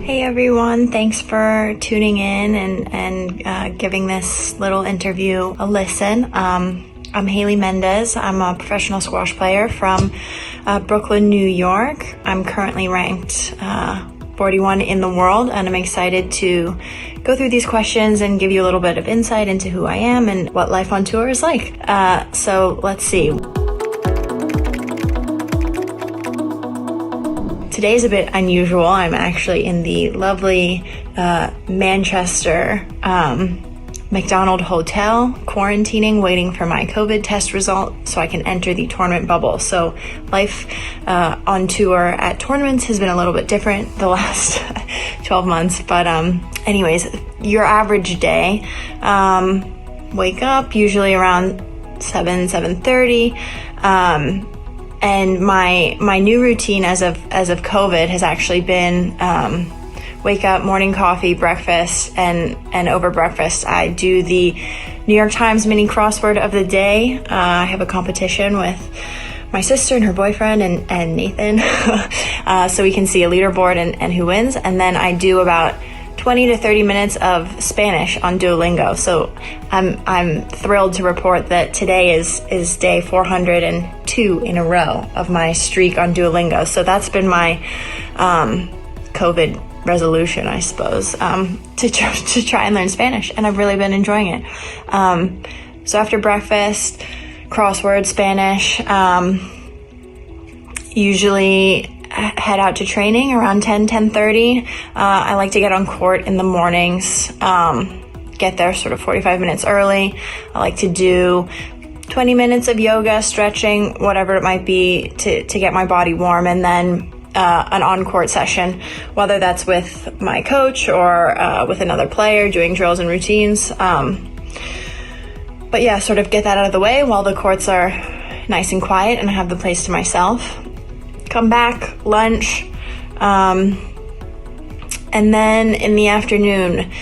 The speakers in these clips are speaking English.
Hey everyone, thanks for tuning in and giving this little interview a listen. I'm Haley Mendez. I'm a professional squash player from Brooklyn, New York. I'm currently ranked 41 in the world, and I'm excited to go through these questions and give you a little bit of insight into who I am and what life on tour is like. So let's see. Today's a bit unusual. I'm actually in the lovely Manchester McDonald Hotel, quarantining, waiting for my COVID test result so I can enter the tournament bubble. So life on tour at tournaments has been a little bit different the last 12 months. But anyways, your average day, wake up usually around 7:30. And my new routine as of COVID has actually been wake up, morning coffee, breakfast, and over breakfast I do the New York Times mini crossword of the day. I have a competition with my sister and her boyfriend and Nathan, so we can see a leaderboard and who wins. And then I do about 20 to 30 minutes of Spanish on Duolingo. So I'm thrilled to report that today is day 402 in a row of my streak on Duolingo. So that's been my COVID resolution, I suppose, to try and learn Spanish, and I've really been enjoying it. So after breakfast, crossword, Spanish, usually head out to training around 10:30. I like to get on court in the mornings, get there sort of 45 minutes early. I like to do 20 minutes of yoga, stretching, whatever it might be to get my body warm, and then an on-court session, whether that's with my coach or with another player doing drills and routines. But yeah, sort of get that out of the way while the courts are nice and quiet and I have the place to myself. Come back, lunch, and then in the afternoon,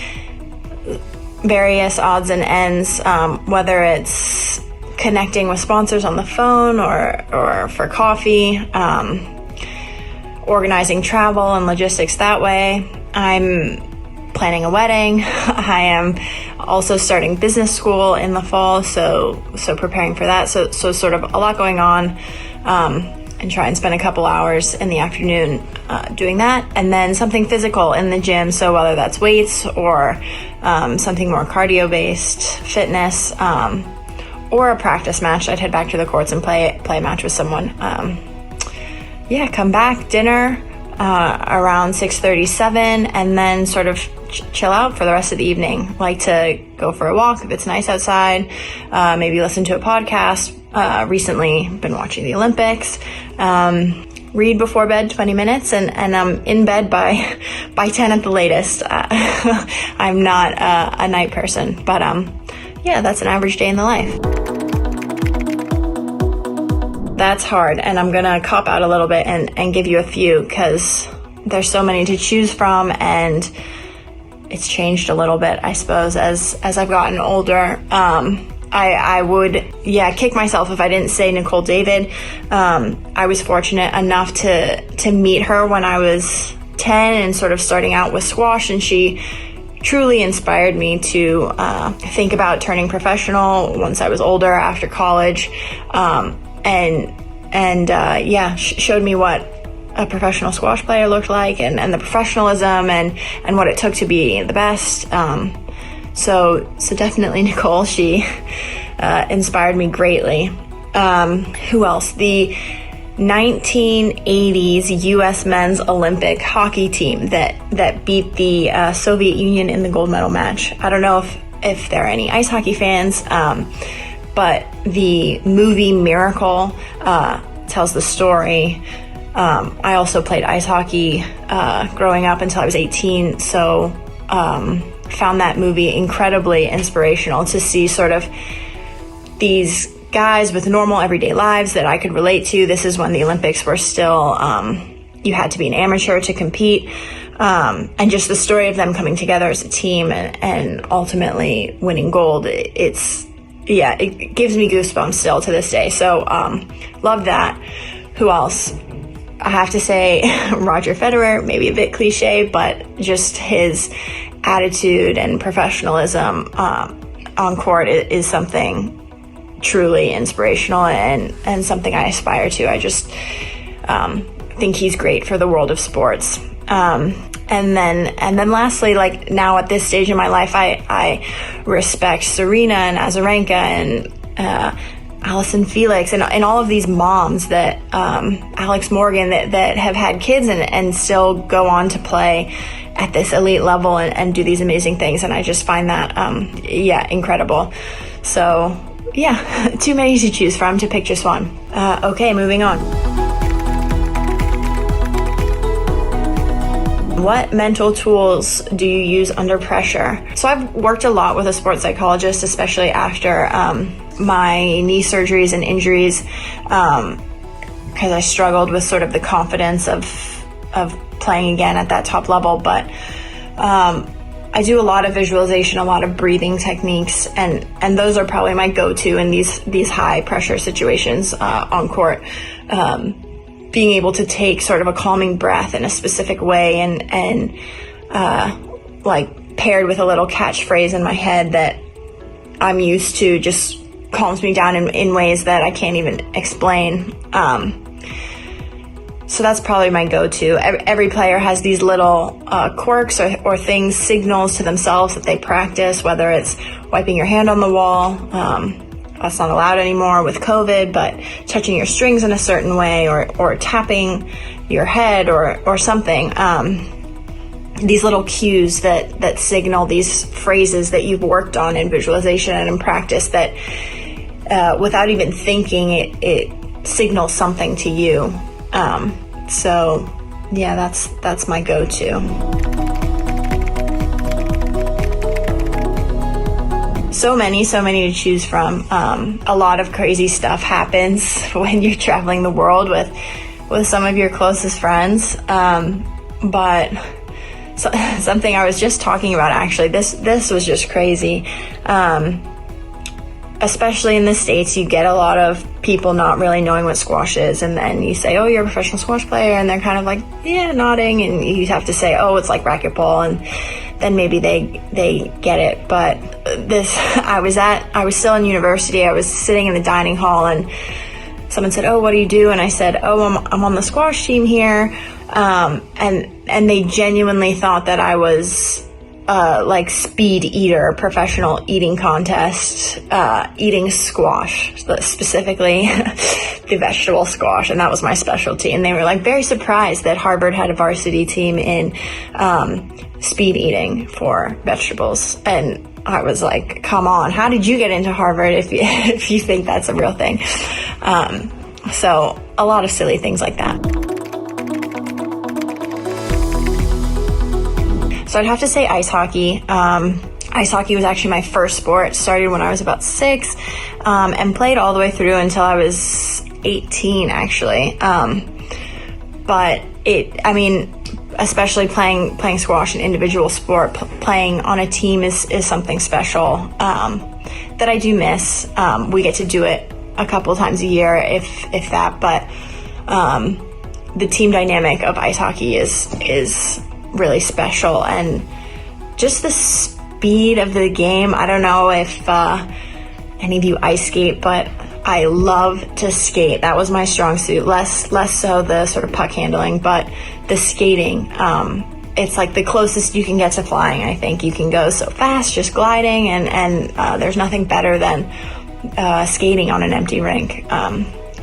various odds and ends, whether it's connecting with sponsors on the phone or for coffee, organizing travel and logistics that way. I'm planning a wedding. I am also starting business school in the fall, so preparing for that. So sort of a lot going on. And try and spend a couple hours in the afternoon doing that, and then something physical in the gym. So whether that's weights or something more cardio-based, fitness, or a practice match, I'd head back to the courts and play a match with someone. Come back, dinner around 6:37, and then sort of chill out for the rest of the evening. Like to go for a walk if it's nice outside, maybe listen to a podcast. Recently been watching the Olympics, read before bed 20 minutes, and I'm in bed by 10 at the latest. I'm not a night person, but that's an average day in the life. That's hard, and I'm gonna cop out a little bit and give you a few, because there's so many to choose from, and it's changed a little bit, I suppose, as I've gotten older. I would, kick myself if I didn't say Nicole David. I was fortunate enough to meet her when I was 10 and sort of starting out with squash, and she truly inspired me to think about turning professional once I was older, after college, showed me what a professional squash player looked like, and the professionalism and what it took to be the best. So definitely Nicole, she inspired me greatly. Who else? The 1980s U.S. men's Olympic hockey team that beat the Soviet Union in the gold medal match. I don't know if there are any ice hockey fans, but the movie Miracle tells the story. I also played ice hockey growing up until I was 18, so found that movie incredibly inspirational to see sort of these guys with normal everyday lives that I could relate to. This is when the Olympics were still, you had to be an amateur to compete, and just the story of them coming together as a team and ultimately winning gold. It gives me goosebumps still to this day. So love that. Who else? I have to say Roger Federer, maybe a bit cliche, but just his attitude and professionalism on court is something truly inspirational and something I aspire to. I just think he's great for the world of sports. And then lastly, like now at this stage in my life, I respect Serena and Azarenka and Allison Felix and all of these moms that Alex Morgan that have had kids and still go on to play at this elite level and do these amazing things. And I just find that incredible. So yeah, too many to choose from to pick just one. Okay, moving on. What mental tools do you use under pressure? So I've worked a lot with a sports psychologist, especially after my knee surgeries and injuries, because I struggled with sort of the confidence of playing again at that top level. But I do a lot of visualization, a lot of breathing techniques, and those are probably my go-to in these high pressure situations on court. Being able to take sort of a calming breath in a specific way and like paired with a little catchphrase in my head that I'm used to just calms me down in ways that I can't even explain. So that's probably my go-to. Every player has these little quirks or things, signals to themselves that they practice, whether it's wiping your hand on the wall, that's not allowed anymore with COVID, but touching your strings in a certain way or tapping your head or something. These little cues that signal these phrases that you've worked on in visualization and in practice that without even thinking it signals something to you. So yeah, that's my go-to. So many to choose from. A lot of crazy stuff happens when you're traveling the world with some of your closest friends. But something I was just talking about, actually, this was just crazy. Especially in the States, you get a lot of people not really knowing what squash is, and then you say, oh, you're a professional squash player, and they're kind of like, yeah, nodding, and you have to say, oh, it's like racquetball, and then maybe they get it. But I was still in university, I was sitting in the dining hall, and someone said, oh, what do you do? And I said, oh, I'm on the squash team here, and they genuinely thought that I was like speed eater, professional eating contest, eating squash, specifically the vegetable squash, and that was my specialty. And they were like very surprised that Harvard had a varsity team in speed eating for vegetables. And I was like, come on, how did you get into Harvard if you think that's a real thing? So a lot of silly things like that. So I'd have to say ice hockey. Ice hockey was actually my first sport. Started when I was about 6, and played all the way through until I was 18, actually. But especially playing squash, an individual sport, playing on a team is something special that I do miss. We get to do it a couple times a year, if that. But the team dynamic of ice hockey is really special, and just the speed of the game. I don't know if any of you ice skate, but I love to skate. That was my strong suit. Less so the sort of puck handling, but the skating. It's like the closest you can get to flying. I think you can go so fast, just gliding, and there's nothing better than skating on an empty rink.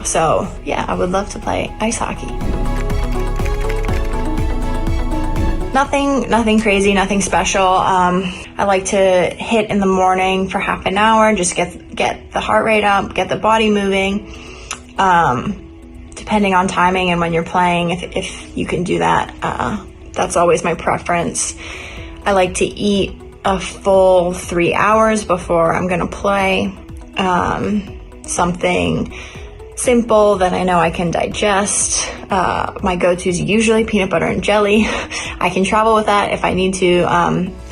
So yeah, I would love to play ice hockey. Nothing crazy, nothing special. I like to hit in the morning for half an hour, just get the heart rate up, get the body moving. Depending on timing and when you're playing, if you can do that, that's always my preference. I like to eat a full 3 hours before I'm gonna play. Something simple that I know I can digest. My go-to is usually peanut butter and jelly. I can travel with that if I need to,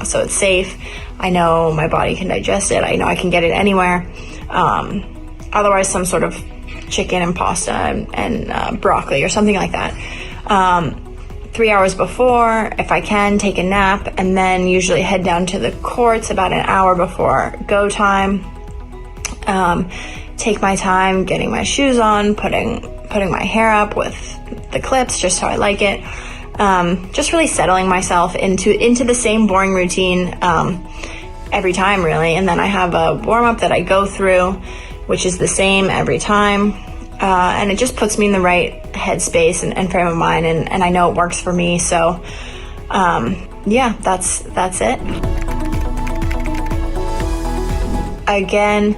so it's safe. I know my body can digest it. I know I can get it anywhere. Otherwise, some sort of chicken and pasta and broccoli or something like that. 3 hours before, if I can, take a nap, and then usually head down to the courts about an hour before go time. Take my time getting my shoes on, putting my hair up with the clips, just how I like it. Just really settling myself into the same boring routine every time, really. And then I have a warm-up that I go through, which is the same every time. And it just puts me in the right headspace and frame of mind, and I know it works for me. So yeah, that's it. Again,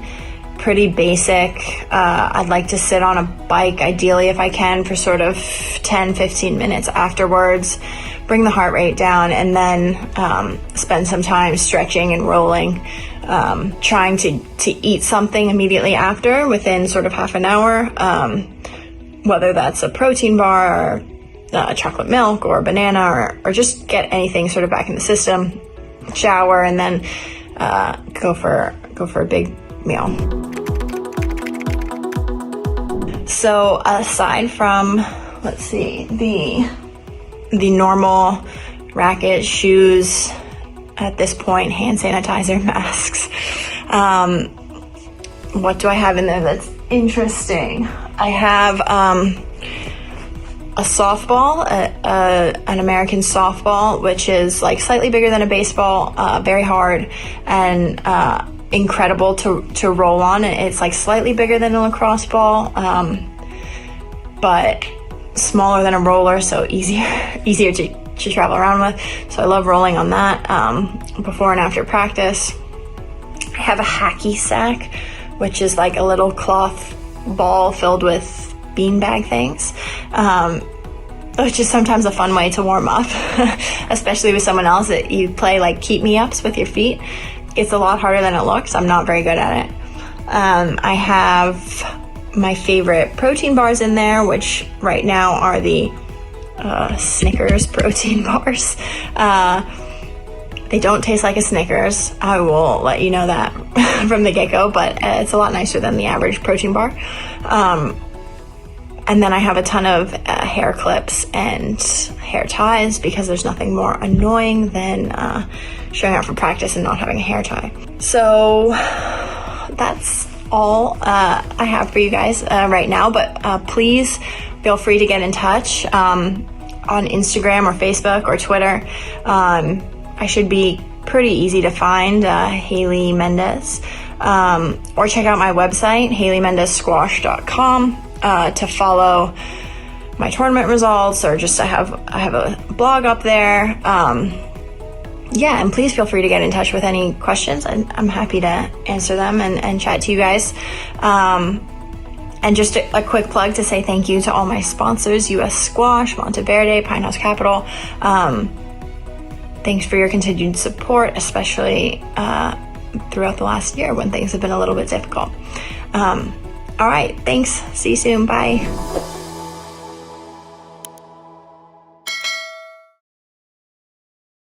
pretty basic. I'd like to sit on a bike, ideally if I can, for sort of 10-15 minutes afterwards, bring the heart rate down, and then spend some time stretching and rolling, trying to eat something immediately after, within sort of half an hour, whether that's a protein bar or chocolate milk or banana, or just get anything sort of back in the system, shower, and then go for a big meal. So aside from, let's see, the normal racket, shoes, at this point, hand sanitizer, masks, what do I have in there that's interesting? I have a softball, an American softball, which is like slightly bigger than a baseball, very hard, and incredible to roll on. It's like slightly bigger than a lacrosse ball, but smaller than a roller, so easier to travel around with. So I love rolling on that before and after practice. I have a hacky sack, which is like a little cloth ball filled with beanbag things, which is sometimes a fun way to warm up, especially with someone else that you play like keep me ups with your feet. It's a lot harder than it looks. I'm not very good at it. I have my favorite protein bars in there, which right now are the Snickers protein bars. They don't taste like a Snickers. I will let you know that from the get-go, but it's a lot nicer than the average protein bar. And then I have a ton of hair clips and hair ties, because there's nothing more annoying than showing up for practice and not having a hair tie. So that's all I have for you guys right now, but please feel free to get in touch on Instagram or Facebook or Twitter. I should be pretty easy to find, Haley Mendez, or check out my website, HaleyMendezSquash.com, to follow my tournament results, or just I have a blog up there. Yeah, and please feel free to get in touch with any questions. I'm happy to answer them and chat to you guys. And just a quick plug to say thank you to all my sponsors: US Squash, Monteverde, Pine House Capital. Thanks for your continued support, especially throughout the last year when things have been a little bit difficult. All right, thanks. See you soon. Bye.